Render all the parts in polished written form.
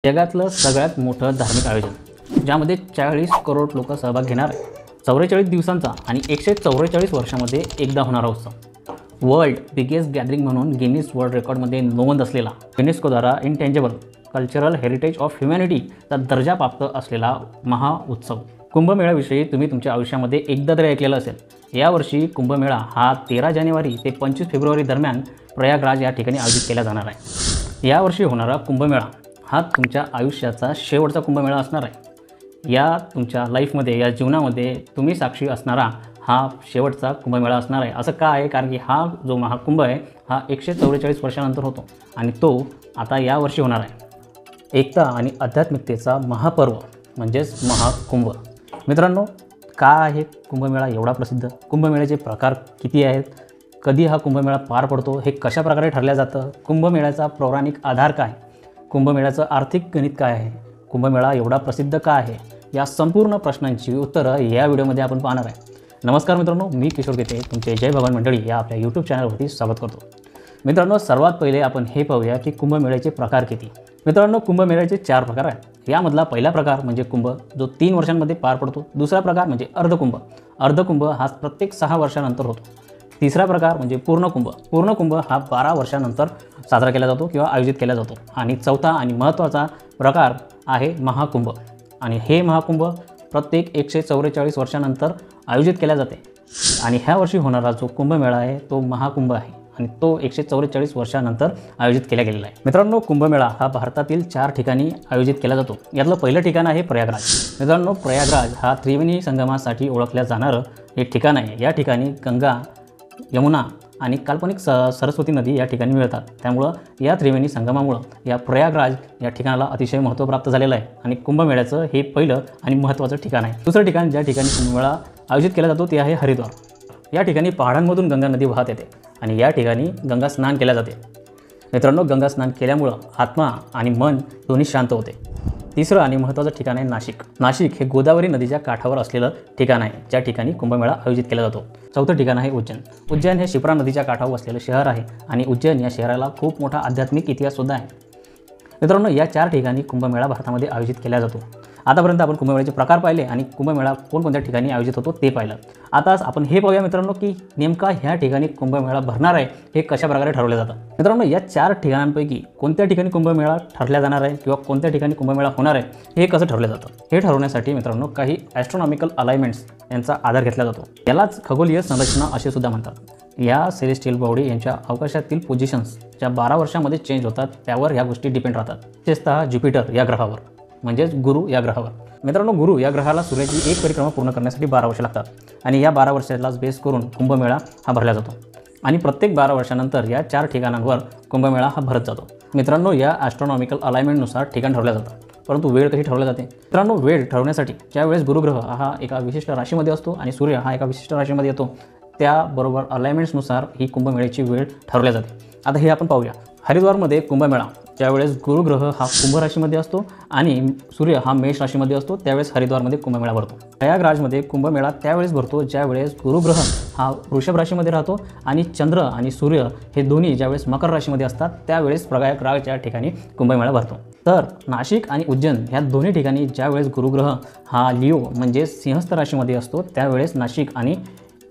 जगातलं सगळ्यात मोठं धार्मिक आयोजन ज्यामध्ये 40 करोड लोक सहभाग घेणार आहे. 44 दिवसांचा आणि 144 वर्षांमध्ये एकदा होणारा उत्सव. वर्ल्ड बिगेस्ट गॅदरिंग म्हणून गिनीज वर्ल्ड रेकॉर्डमध्ये नोंद असलेला, युनेस्कोद्वारा इंटेंजेबल कल्चरल हेरिटेज ऑफ ह्युमॅनिटीचा दर्जा प्राप्त असलेला महाउत्सव. कुंभमेळ्याविषयी तुम्ही तुमच्या आयुष्यामध्ये एकदा तरी ऐकलेलं असेल. यावर्षी कुंभमेळा हा 13 जानेवारी ते 25 फेब्रुवारी दरम्यान प्रयागराज या ठिकाणी आयोजित केला जाणार आहे. यावर्षी होणारा कुंभमेळा हा तुमच्या आयुष्याचा शेवटचा कुंभमेळा असणार आहे. या तुमच्या लाईफमध्ये, या जीवनामध्ये तुम्ही साक्षी असणारा हा शेवटचा कुंभमेळा असणार आहे. असं का आहे? कारण की हा जो महाकुंभ आहे हा 144 वर्षानंतर होतो आणि तो आता यावर्षी होणार आहे. एकता आणि आध्यात्मिकतेचा महापर्व म्हणजेच महाकुंभ. मित्रांनो, का आहे कुंभमेळा एवढा प्रसिद्ध? कुंभमेळ्याचे प्रकार किती आहेत? कधी हा कुंभमेळा पार पडतो? हे कशा प्रकारे ठरलं जातं? कुंभमेळ्याचा पौराणिक आधार काय? कुंभमेळ्याचं आर्थिक गणित काय आहे? कुंभमेळा एवढा प्रसिद्ध का आहे? या संपूर्ण प्रश्नांची उत्तरं या व्हिडिओमध्ये आपण पाहणार आहे. नमस्कार मित्रांनो, मी किशोर गेते तुमचे जय भगवान मंडळी या आपल्या यूट्यूब चॅनलवरती स्वागत करतो. मित्रांनो, सर्वात पहिले आपण हे पाहूया की कुंभमेळ्याचे प्रकार किती. मित्रांनो, कुंभमेळ्याचे 4 प्रकार आहेत. यामधला पहिला प्रकार म्हणजे कुंभ, जो 3 वर्षांमध्ये पार पडतो. दुसरा प्रकार म्हणजे अर्धकुंभ. अर्धकुंभ हा प्रत्येक 6 वर्षानंतर होतो. तिसरा प्रकार म्हणजे पूर्णकुंभ. पूर्णकुंभ हा 12 वर्षानंतर साजरा केला जातो किंवा आयोजित केला जातो. आणि चौथा आणि महत्त्वाचा प्रकार आहे महाकुंभ. आणि हे महाकुंभ प्रत्येक 144 वर्षानंतर आयोजित केला जाते. आणि ह्या वर्षी होणारा जो कुंभमेळा आहे तो महाकुंभ आहे आणि तो 144 वर्षानंतर आयोजित केला गेलेला आहे. मित्रांनो, कुंभमेळा हा भारतातील 4 ठिकाणी आयोजित केला जातो. यातलं पहिलं ठिकाण आहे प्रयागराज. मित्रांनो, प्रयागराज हा त्रिवेणी संगमासाठी ओळखल्या जाणारं हे ठिकाण आहे. या ठिकाणी गंगा, यमुना आणि काल्पनिक सरस्वती नदी या ठिकाणी मिळतात. त्यामुळं या त्रिवेणी संगमामुळं या प्रयागराज या ठिकाणाला अतिशय महत्त्व प्राप्त झालेलं आहे आणि कुंभमेळ्याचं हे पहिलं आणि महत्त्वाचं ठिकाण आहे. दुसरं ठिकाण ज्या ठिकाणी कुंभमेळा आयोजित केला जातो ते आहे हरिद्वार. या ठिकाणी पहाडांमधून गंगा नदी वाहत येते आणि या ठिकाणी गंगा स्नान केल्या जाते. मित्रांनो, गंगा स्नान केल्यामुळं आत्मा आणि मन दोन्ही शांत होते. तिसरं आणि महत्त्वाचं ठिकाण आहे नाशिक. नाशिक हे गोदावरी नदीच्या काठावर असलेलं ठिकाण आहे, ज्या ठिकाणी कुंभमेळा आयोजित केला जातो. चौथं ठिकाण आहे उज्जैन. उज्जैन हे शिप्रा नदीच्या काठावर असलेलं शहर आहे आणि उज्जैन या शहराला खूप मोठा आध्यात्मिक इतिहाससुद्धा आहे. मित्रांनो, या 4 ठिकाणी कुंभमेळा भारतामध्ये आयोजित केला जातो. आतापर्यंत आपण कुंभमेळ्याचे प्रकार पाहिले आणि कुंभमेळा कोणकोणत्या ठिकाणी आयोजित होतो ते पाहिलं. आता आपण हे पाहूया मित्रांनो की नेमका ह्या ठिकाणी कुंभमेळा भरणार आहे हे कशा प्रकारे ठरवलं जातं. मित्रांनो, या 4 ठिकाणांपैकी कोणत्या ठिकाणी कुंभमेळा ठरल्या जाणार आहे किंवा कोणत्या ठिकाणी कुंभमेळा होणार आहे हे कसं ठरवलं जातं? हे ठरवण्यासाठी मित्रांनो काही ॲस्ट्रॉनॉमिकल अलाइनमेंट्स यांचा आधार घेतला जातो. यालाच खगोलीय संरचना असे सुद्धा म्हणतात. या सेलेस्टियल बॉडी यांच्या अवकाशातील पोझिशन्स ज्या 12 वर्षांमध्ये चेंज होतात त्यावर ह्या गोष्टी डिपेंड राहतात. विशेषतः ज्युपिटर या ग्रहावर म्हणजेच गुरु या ग्रहावर. मित्रांनो, गुरु या ग्रहाला सूर्याची एक परिक्रमा पूर्ण करण्यासाठी 12 वर्ष लागतात आणि या 12 वर्षालाच बेस करून कुंभमेळा हा भरला जातो आणि प्रत्येक 12 वर्षानंतर या 4 ठिकाणांवर कुंभमेळा हा भरत जातो. मित्रांनो, या ॲस्ट्रॉनॉमिकल अलाइनमेंटनुसार ठिकाण ठरवलं जातं. परंतु वेळ कशी ठरवली जाते? मित्रांनो, वेळ ठरवण्यासाठी ज्यावेळेस गुरुग्रह हा एका विशिष्ट राशीमध्ये असतो आणि सूर्य हा एका विशिष्ट राशीमध्ये येतो त्याबरोबर अलाइनमेंट्सनुसार ही कुंभमेळ्याची वेळ ठरवल्या जाते. आता हे आपण पाहूया. हरिद्वारमध्ये कुंभमेळा ज्यावेळेस गुरुग्रह हा कुंभ राशीमध्ये असतो आणि सूर्य हा मेष राशीमध्ये असतो त्यावेळेस हरिद्वारमध्ये कुंभमेळा भरतो. प्रयागराजमध्ये कुंभमेळा त्यावेळेस भरतो ज्यावेळेस गुरुग्रह हा वृषभ राशीमध्ये राहतो आणि चंद्र आणि सूर्य हे दोन्ही ज्यावेळेस मकर राशीमध्ये असतात त्यावेळेस प्रयागराज या ठिकाणी कुंभमेळा भरतो. तर नाशिक आणि उज्जैन ह्या दोन्ही ठिकाणी ज्यावेळेस गुरुग्रह हा लिओ म्हणजे सिंहस्थ राशीमध्ये असतो त्यावेळेस नाशिक आणि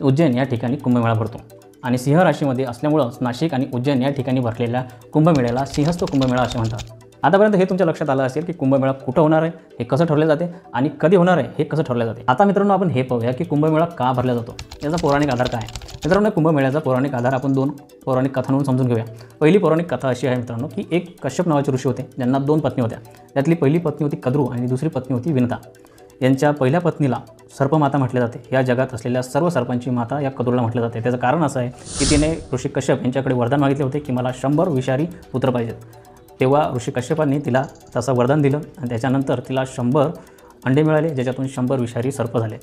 उज्जैन या ठिकाणी कुंभमेळा भरतो. आणि सिंह राशीमध्ये असल्यामुळं नाशिक आणि उज्जैन या ठिकाणी भरलेल्या कुंभमेळ्याला सिंहस्थ कुंभमेळा असे म्हणतात. आतापर्यंत हे तुमच्या लक्षात आलं असेल की कुंभमेळा कुठं होणार आहे, हे कसं ठरवले जाते आणि कधी होणार आहे हे कसं ठरवले जाते. आता मित्रांनो, आपण हे पाहूया की कुंभमेळा का भरला जातो, याचा पौराणिक आधार काय आहे. मित्रांनो, कुंभमेळ्याचा पौराणिक आधार आपण 2 पौराणिक कथांवरून समजून घेऊया. पहिली पौराणिक कथा अशी आहे मित्रांनो की एक कश्यप नावाचे ऋषी होते ज्यांना 2 पत्नी होत्या. त्यातली पहिली पत्नी होती कद्रू आणि दुसरी पत्नी होती विनता. यांच्या पहिल्या पत्नीला सर्पमाता म्हटले जाते. या जगात असलेल्या सर्व सर्पांची माता या कद्रूला म्हटले जाते. त्याचं कारण असं आहे की तिने ऋषी कश्यप यांच्याकडे वरदान मागितले होते की मला 100 विषारी पुत्र पाहिजेत. तेव्हा ऋषी कश्यपांनी तिला तसं वरदान दिलं आणि त्याच्यानंतर तिला 100 अंडे मिळाले ज्याच्यातून 100 विषारी सर्प झाले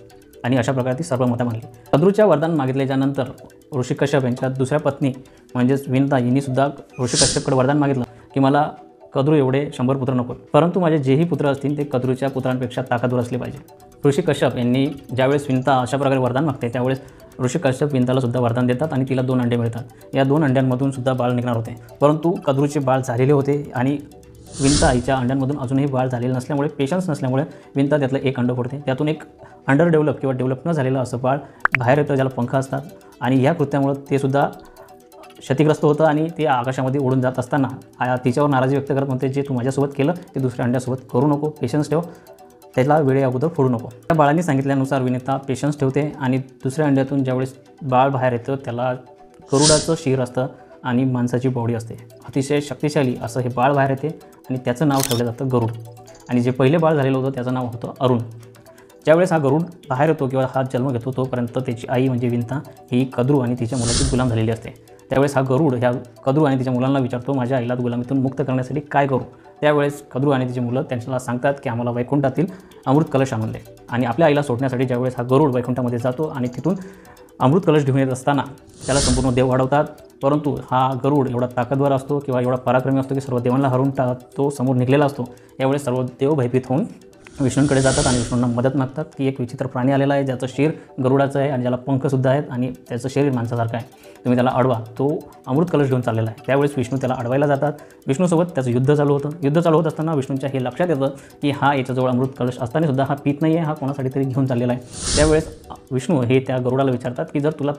आणि अशा प्रकारे ती सर्पमाता बनली. कद्रूच्या वरदान मागितल्याच्यानंतर ऋषी कश्यप यांच्या दुसऱ्या पत्नी म्हणजेच विनता यांनीसुद्धा ऋषी कश्यपकडे वरदान मागितलं की मला कद्रू एवढे 100 पुत्र नको, परंतु माझे जेही पुत्र असतील ते कद्रूच्या पुत्रांपेक्षा ताकदवर असले पाहिजे. ऋषी कश्यप यांनी ज्यावेळेस विनता अशा प्रकारे वरदान मागते त्यावेळेस ऋषी कश्यप विनताला सुद्धा वरदान देतात आणि तिला 2 अंडे मिळतात. या 2 अंड्यांमधून सुद्धा बाळ निघणार होते, परंतु कद्रूचे बाळ झालेले होते आणि विंता आईच्या अंड्यांमधून अजूनही बाळ झालेलं नसल्यामुळे, पेशन्स नसल्यामुळे विंता त्यातलं एक अंड फोडते, त्यातून एक अंडर डेव्हलप किंवा डेव्हलप न झालेलं असं बाळ बाहेर येतं, ज्याला पंख असतात. आणि या कृत्यामुळं ते सुद्धा क्षतिग्रस्त होतं आणि ते आकाशामध्ये उडून जात असताना तिच्यावर नाराजी व्यक्त करत म्हणते, जे तू माझ्यासोबत केलं ते दुसऱ्या अंड्यासोबत करू नको, पेशन्स ठेव, त्याला वेळे अगोदर फोडू नको. त्या बाळांनी सांगितल्यानुसार विनिता पेशन्स ठेवते आणि दुसऱ्या अंड्यातून ज्यावेळेस बाळ बाहेर येतं त्याला गरुडाचं शिर असतं आणि माणसाची बॉडी असते. अतिशय शक्तिशाली असं हे बाळ बाहेर येते आणि त्याचं नाव ठेवलं जातं गरुड. आणि जे पहिले बाळ झालेलं होतं त्याचं नाव होतं अरुण. ज्यावेळेस हा गरुड बाहेर येतो किंवा हा जन्म घेतो तोपर्यंत त्याची आई म्हणजे विंता ही कद्रू आणि तिच्या मुलाची गुलाम झालेली असते. त्यावेळेस हा गरुड ह्या कद्रू आणि तिच्या मुलांना विचारतो, माझ्या आईला गुलामीतून मुक्त करण्यासाठी काय करू. त्यावेळेस कद्रू आणि तिची मुलं त्यांच्याला सांगतात की आम्हाला वैकुंठातील अमृत कलश आणून दे. आणि आपल्या आईला सोडण्यासाठी ज्यावेळेस हा गरुड वैकुंठामध्ये जातो आणि तिथून अमृत कलश घेऊन येत असताना त्याला संपूर्ण देव वाढवतात. परंतु हा गरुड एवढा ताकदवर असतो किंवा एवढा पराक्रमी असतो की सर्व देवांना हरवून तो समोर निघलेला असतो. यावेळेस सर्व देव भयभीत होऊन विष्णूंकडे जातात आणि विष्णूंना मदत मागतात की एक विचित्र प्राणी आलेला आहे, ज्याचं शिर गरुडाचं आहे आणि ज्याला पंखसुद्धा आहेत आणि त्याचं शरीर माणसासारखं आहे, तुम्ही त्याला अडवा, तो अमृत कलश घेऊन चाललेला आहे. त्यावेळेस विष्णू त्याला अडवायला जातात. विष्णूसोबत त्याचं युद्ध चालू होतं. युद्ध चालू होत असताना विष्णूंच्या हे लक्षात येतं की हा याच्याजवळ अमृत कलश असतानासुद्धा हा पीत नाही आहे, हा कोणासाठी तरी घेऊन चाललेला आहे. त्यावेळेस विष्णू हे त्या गरुडाला विचारतात की जर तुला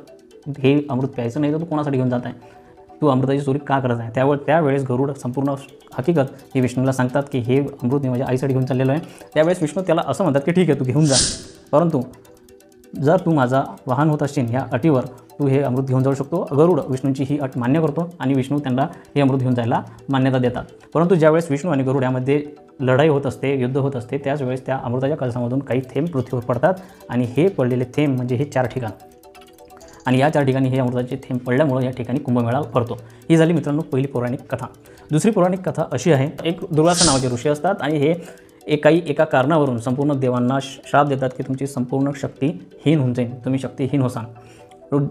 हे अमृत प्यायचं नाही तर तू कोणासाठी घेऊन जात आहे, तू अमृताची चोरी का करत आहे. त्यावेळेस गरुड संपूर्ण हकीकत ही विष्णूला सांगतात की हे अमृत मी माझ्या आईसाठी घेऊन चाललेलो आहे. त्यावेळेस विष्णू त्याला असं म्हणतात की ठीक आहे तू घेऊन जा, परंतु जर तू माझा वाहन होत असशील ह्या अटीवर तू हे अमृत घेऊन जाऊ शकतो. गरुड विष्णूंची ही अट मान्य करतो आणि विष्णू त्यांना हे अमृत घेऊन जायला मान्यता देतात. परंतु ज्यावेळेस विष्णू आणि गरुड यामध्ये लढाई होत असते, युद्ध होत असते, त्याच वेळेस त्या अमृताच्या कलशामधून काही थेंब पृथ्वीवर पडतात आणि हे पडलेले थेंब म्हणजे हे 4 ठिकाण आणि या 4 ठिकाणी हे अमृताचे थेंब पडल्यामुळे या ठिकाणी कुंभमेळा भरतो. ही झाली मित्रांनो पहिली पौराणिक कथा. दुसरी पौराणिक कथा अशी आहे, एक दुर्वासा नावाचे ऋषी असतात आणि हे एका कारणावरून संपूर्ण देवांना श्राप देतात की तुमची संपूर्ण शक्ती हीन होऊन जाईल, तुम्ही शक्तीहीन होसाल.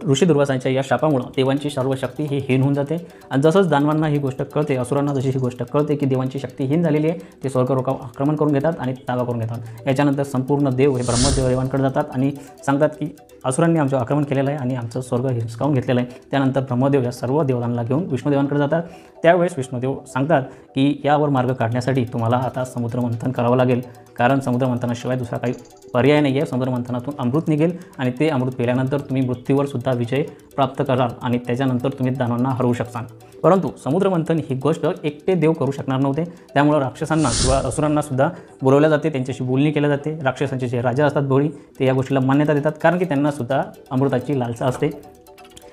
ऋषी दुर्वासांच्या या शापामुळे देवांची सर्व शक्ती ही हीन होऊन जाते. आणि जसंच दानवांना ही गोष्ट कळते, असुरांना जशी ही गोष्ट कळते की देवांची शक्ती हीन झालेली आहे, ते स्वर्गलोकावर आक्रमण करून घेतात आणि ताबा करून घेतात. याच्यानंतर संपूर्ण देव हे ब्रह्मदेवांकडे जातात आणि सांगतात की असुरांनी आमचं आक्रमण केलेलं आहे आणि आमचं स्वर्ग हिसकावून घेतलेलं आहे. त्यानंतर ब्रह्मदेव या सर्व देवतांना घेऊन विष्णुदेवांकडे जातात. त्यावेळेस विष्णुदेव सांगतात की यावर मार्ग काढण्यासाठी तुम्हाला आता समुद्रमंथन करावं लागेल, कारण समुद्रमंथनाशिवाय दुसरा काही पर्याय नाही आहे. समुद्रमंथनातून अमृत निघेल आणि ते अमृत पिल्यानंतर तुम्ही मृत्यूवर सुद्धा विजय प्राप्त कराल आणि त्याच्यानंतर तुम्ही दानवांना हरवू शकता. परंतु समुद्रमंथन ही गोष्ट एकटे देव करू शकणार नव्हते. त्यामुळे राक्षसांना किंवा असुरांना सुद्धा बोलवल्या जाते, त्यांच्याशी बोलणी केली जाते. राक्षसांचे जे राजा असतात बळी, ते या गोष्टीला मान्यता देतात कारण की त्यांना सुद्धा अमृताची लालसा असते.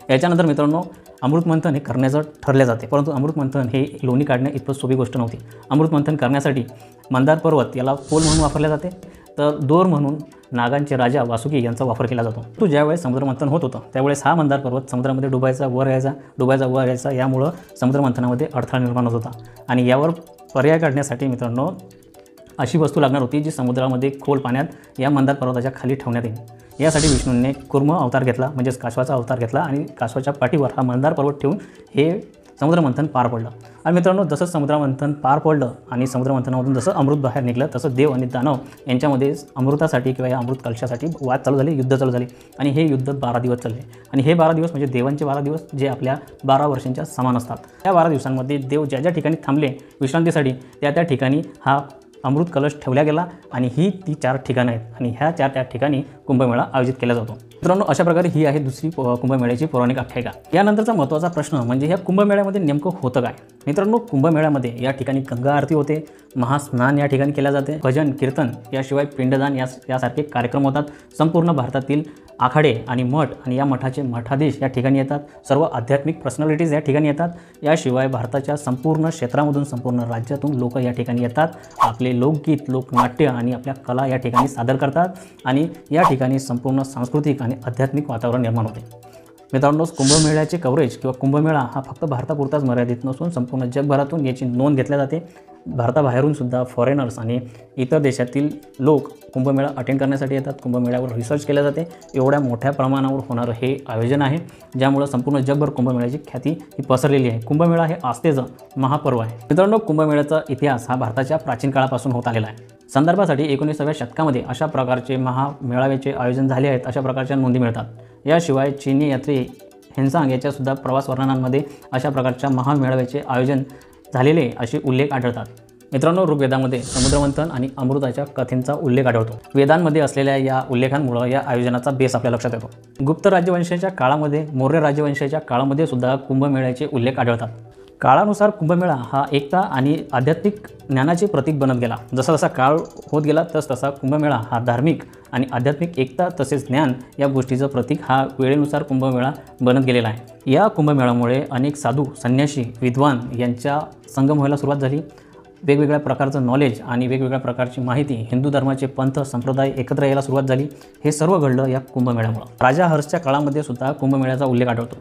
याच्यानंतर मित्रांनो अमृतमंथन हे करण्याचं ठरले जाते, परंतु अमृतमंथन हे लोणी काढण्या इतपत सोपी गोष्ट नव्हती. अमृतमंथन करण्यासाठी मंदार पर्वत याला पोल म्हणून वापरले जाते, तर दोर म्हणून नागांचे राजा वासुकी यांचा वापर केला जातो. तो ज्यावेळेस समुद्रमंथन होत होतं त्यावेळेस हा मंदार पर्वत समुद्रामध्ये डुबायचा वर यायचा, यामुळं समुद्रमंथनामध्ये अडथळा निर्माण होत होता. आणि यावर पर्याय काढण्यासाठी मित्रांनो अशी वस्तू लागणार होती जी समुद्रामध्ये खोल पाण्यात या मंदार पर्वताच्या खाली ठेवण्यात येईल. यासाठी विष्णूंनी कुर्म अवतार घेतला, म्हणजेच कासवाचा अवतार घेतला आणि कासवाच्या पाठीवर हा मंदार पर्वत ठेवून हे समुद्रमंथन पार पडलं. आणि मित्रांनो जसं समुद्रमंथन पार पडलं आणि समुद्रमंथनामधून जसं अमृत बाहेर निघलं तसं देव आणि दानव यांच्यामध्ये अमृतासाठी किंवा या अमृत कलशासाठी वाद चालू झाले, युद्ध चालू झाले आणि हे युद्ध 12 दिवस चालले. आणि हे 12 दिवस म्हणजे देवांचे 12 दिवस जे आपल्या 12 वर्षांच्या समान असतात. त्या 12 दिवसांमध्ये देव ज्या ज्या ठिकाणी थांबले विश्रांतीसाठी त्या ठिकाणी हा अमृत कलश ठेवला गेला आणि ही ती 4 ठिकाणं आहेत आणि ह्या 4 ठिकाणी कुंभमेळा आयोजित केला जातो. मित्रांनो अशा प्रकारे ही आहे दुसरी कुंभमेळ्याची पौराणिक आख्यायिका. यानंतरचा महत्त्वाचा प्रश्न म्हणजे ह्या कुंभमेळ्यामध्ये नेमकं होतं काय. मित्रांनो कुंभमेळ्यामध्ये या ठिकाणी गंगा आरती होते, महास्नान या ठिकाणी केल्या जाते, भजन कीर्तन याशिवाय पिंडदान यासारखे कार्यक्रम होतात. संपूर्ण भारतातील आखाडे आणि मठ आणि या मठाचे मठाधीश या ठिकाणी येतात. सर्व आध्यात्मिक पर्सनॅलिटीज या ठिकाणी येतात. याशिवाय भारताच्या संपूर्ण क्षेत्रामधून संपूर्ण राज्यातून लोक या ठिकाणी येतात, आपले लोकगीत लोकनाट्य आणि आपल्या कला या ठिकाणी सादर करतात आणि या ठिकाणी संपूर्ण सांस्कृतिक आणि आध्यात्मिक वातावरण निर्माण होते. मित्रांनो कुंभमेळ्याचे कव्हरेज किंवा कुंभमेळा हा फक्त भारतापुरताच मर्यादित नसून संपूर्ण जगभरातून याची नोंद घेतल्या जाते. भारताबाहेरून सुद्धा फॉरेनर्स आणि इतर देशातील लोक कुंभमेळा अटेंड करण्यासाठी येतात. कुंभमेळ्यावर रिसर्च केल्या जाते. एवढ्या मोठ्या प्रमाणावर होणारं हे आयोजन आहे ज्यामुळं संपूर्ण जगभर कुंभमेळ्याची ख्याती ही पसरलेली आहे. कुंभमेळा हे आस्थेचं महापर्व आहे. मित्रांनो कुंभमेळ्याचा इतिहास हा भारताच्या प्राचीन काळापासून होत आलेला आहे. संदर्भासाठी 19व्या शतकामध्ये अशा प्रकारचे महामेळाव्याचे आयोजन झाले आहेत, अशा प्रकारच्या नोंदी मिळतात. याशिवाय चीनी यात्री हेन्सांग याच्यासुद्धा प्रवास वर्णनांमध्ये अशा प्रकारच्या महामेळाव्याचे आयोजन झालेले असे उल्लेख आढळतात. मित्रांनो, ऋग्वेदामध्ये समुद्रमंथन आणि अमृताच्या कथेंचा उल्लेख आढळतो. वेदांमध्ये असलेल्या या उल्लेखांमुळे या आयोजनाचा बेस आपल्या लक्षात येतो. गुप्त राजवंशाच्या काळामध्ये, मौर्य राजवंशाच्या काळामध्ये सुद्धा कुंभमेळ्याचे उल्लेख आढळतात. काळानुसार कुंभमेळा हा एकता आणि आध्यात्मिक ज्ञानाचे प्रतीक बनत गेला. जसा जसा काळ होत गेला तसा कुंभमेळा हा धार्मिक आणि आध्यात्मिक एकता तसेच ज्ञान या गोष्टीचं प्रतीक हा वेळेनुसार कुंभमेळा बनत गेलेला आहे. या कुंभमेळ्यामुळे अनेक साधू, संन्यासी, विद्वान यांच्या संगम व्हायला सुरुवात झाली. वेगवेगळ्या प्रकारचं नॉलेज आणि वेगवेगळ्या प्रकारची माहिती, हिंदू धर्माचे पंथ संप्रदाय एकत्र यायला सुरुवात झाली. हे सर्व घडलं या कुंभमेळ्यामुळं. राजा हर्षच्या काळामध्ये सुद्धा कुंभमेळ्याचा उल्लेख आढळतो.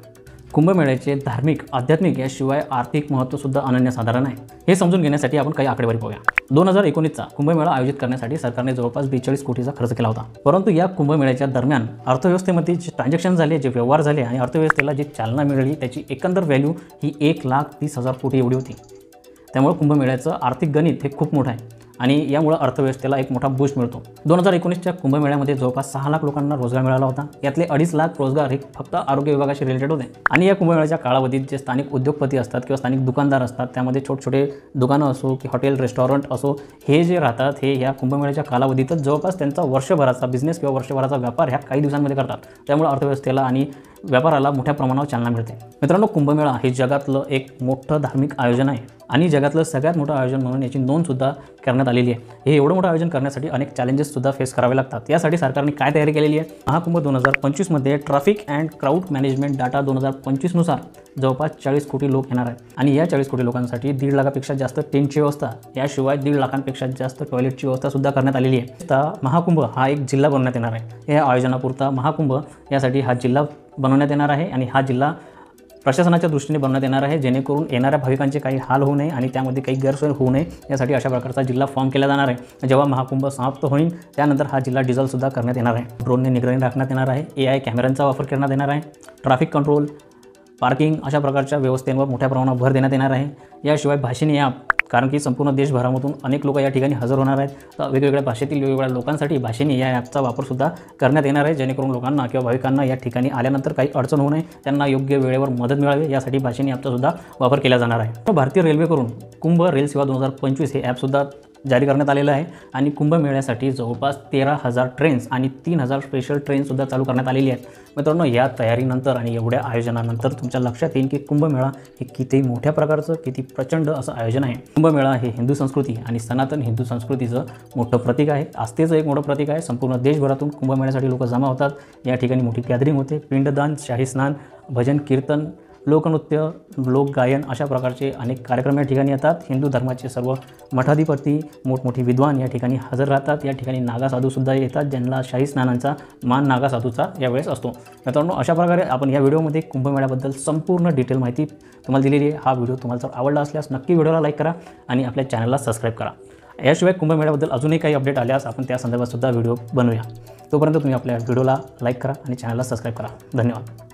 कुंभमेळ्याचे धार्मिक, आध्यात्मिक याशिवाय आर्थिक महत्त्वसुद्धा अनन्यसाधारण आहे. हे समजून घेण्यासाठी आपण काही आकडेवारी पाहूया. 2019चा कुंभमेळा आयोजित करण्यासाठी सरकारने जवळपास 42 कोटीचा खर्च केला होता. परंतु या कुंभमेळ्याच्या दरम्यान अर्थव्यवस्थेमध्ये जे ट्रान्झॅक्शन झाले, जे व्यवहार झाले आणि अर्थव्यवस्थेला जी चालना मिळाली त्याची एकंदर व्हॅल्यू ही 1,30,000 कोटी एवढी होती. त्यामुळे कुंभमेळ्याचं आर्थिक गणित हे खूप मोठं आहे आणि यामुळे अर्थव्यवस्थेला एक मोठा बूस्ट मिळतो. 2019च्या कुंभमेळ्यामध्ये जवळपास 6 लाख लोकांना रोजगार मिळाला होता. यातले 2.5 लाख रोजगार हे फक्त आरोग्य विभागाशी रिलेटेड होते. आणि या कुंभमेळ्याच्या कालावधीत जे स्थानिक उद्योगपती असतात किंवा स्थानिक दुकानदार असतात, त्यामध्ये छोटे दुकानं असो की हॉटेल, रेस्टॉरंट असो, हे जे राहतात हे या कुंभमेळ्याच्या कालावधीतच जवळपास त्यांचा वर्षभराचा बिझनेस किंवा वर्षभराचा व्यापार ह्या काही दिवसांमध्ये करतात. त्यामुळे अर्थव्यवस्थेला आणि व्यापाराला मोठ्या प्रमाणावर चालना मिळते. मित्रांनो, कुंभमेळा हे जगातलं एक मोठं धार्मिक आयोजन आहे आणि जगातलं सगळ्यात मोठं आयोजन म्हणून याची नोंदसुद्धा करण्यात आलेली आहे. हे एवढं मोठं आयोजन करण्यासाठी अनेक चॅलेंजेससुद्धा फेस करावे लागतात. यासाठी सरकारने काय तयारी केलेली आहे? महाकुंभ 2025मध्ये traffic and crowd management data 2025 नुसार जवळपास 40 कोटी लोक येणार आहेत आणि या 40 कोटी लोकांसाठी 1.5 लाखापेक्षा जास्त टेंटची व्यवस्था, याशिवाय 1.5 लाखांपेक्षा जास्त टॉयलेटची व्यवस्थासुद्धा करण्यात आलेली आहे. आता महाकुंभ हा एक जिल्हा बनवण्यात येणार आहे. या आयोजनापुरता महाकुंभ यासाठी हा जिल्हा बनवण्यात येणार आहे आणि हा जिल्हा प्रशासनाच्या दृष्टीने बनवण्यात येणार आहे, जेणेकरून येणाऱ्या भाविकांचे काही हाल होऊ नये आणि त्यामध्ये काही गैरसोय होऊ नये यासाठी अशा प्रकारचा जिल्हा फॉर्म केला जाणार आहे. जेव्हा महाकुंभ समाप्त होईल त्यानंतर हा जिल्हा डिझॉल्वसुद्धा करण्यात येणार आहे. ड्रोनने निगराणी राखण्यात येणार आहे. AI कॅमेऱ्यांचा वापर करण्यात येणार आहे. ट्रॅफिक कंट्रोल, पार्किंग अशा प्रकारच्या व्यवस्थेवर मोठ्या प्रमाणावर भर देण्यात येणार आहे. याशिवाय भाषिणी ॲप, कारण की संपूर्ण देशभरामधून अनेक लोक या ठिकाणी हजर होणार आहेत. तर वेगवेगळ्या भाषेतील वेगवेगळ्या लोकांसाठी भाषिणी या ॲपचा वापरसुद्धा करण्यात येणार आहे, जेणेकरून लोकांना किंवा भाविकांना या ठिकाणी आल्यानंतर काही अडचण होऊ नये, त्यांना योग्य वेळेवर मदत मिळावी यासाठी भाषिणी ॲपचा सुद्धा वापर केला जाणार आहे. तर भारतीय रेल्वेकडून कुंभ रेल सेवा 2025 हे ॲपसुद्धा जारी करण्यात आलेलं आहे आणि कुंभमेळ्यासाठी जवळपास 13,000 ट्रेन्स आणि 3,000 स्पेशल ट्रेनसुद्धा चालू करण्यात आलेली आहेत. मित्रांनो, या तयारीनंतर आणि एवढ्या आयोजनानंतर तुमच्या लक्षात येईल की कुंभमेळा हे किती मोठ्या प्रकारचं, किती प्रचंड असं आयोजन आहे. कुंभमेळा हे हिंदू संस्कृती आणि सनातन हिंदू संस्कृतीचं मोठं प्रतीक आहे. आस्थेचं एक मोठं प्रतीक आहे. संपूर्ण देशभरातून कुंभमेळ्यासाठी लोक जमा होतात. या ठिकाणी मोठी गॅदरिंग होते. पिंडदान, शाही स्नान, भजन कीर्तन, लोकनृत्य, लोकगायन अशा प्रकारचे अनेक कार्यक्रम या ठिकाणी येतात. हिंदू धर्माचे सर्व मठाधिपती, मोठमोठी विद्वान या ठिकाणी हजर राहतात. या ठिकाणी नागासाधूसुद्धा येतात, ज्यांना शाही स्नानांचा मान नागासाधूचा यावेळेस असतो. मित्रांनो, अशा प्रकारे आपण या व्हिडिओमध्ये कुंभमेळ्याबद्दल संपूर्ण डिटेल माहिती तुम्हाला दिलेली आहे. हा व्हिडिओ तुम्हाला जर आवडला असल्यास नक्की व्हिडिओला लाईक करा आणि आपल्या चॅनलला सबस्क्राईब करा. याशिवाय कुंभमेळ्याबद्दल अजूनही काही अपडेट आल्यास आपण त्या संदर्भात सुद्धा व्हिडिओ बनवूया. तोपर्यंत तुम्ही आपल्या व्हिडिओला लाईक करा आणि चॅनलला सबस्क्राईब करा. धन्यवाद.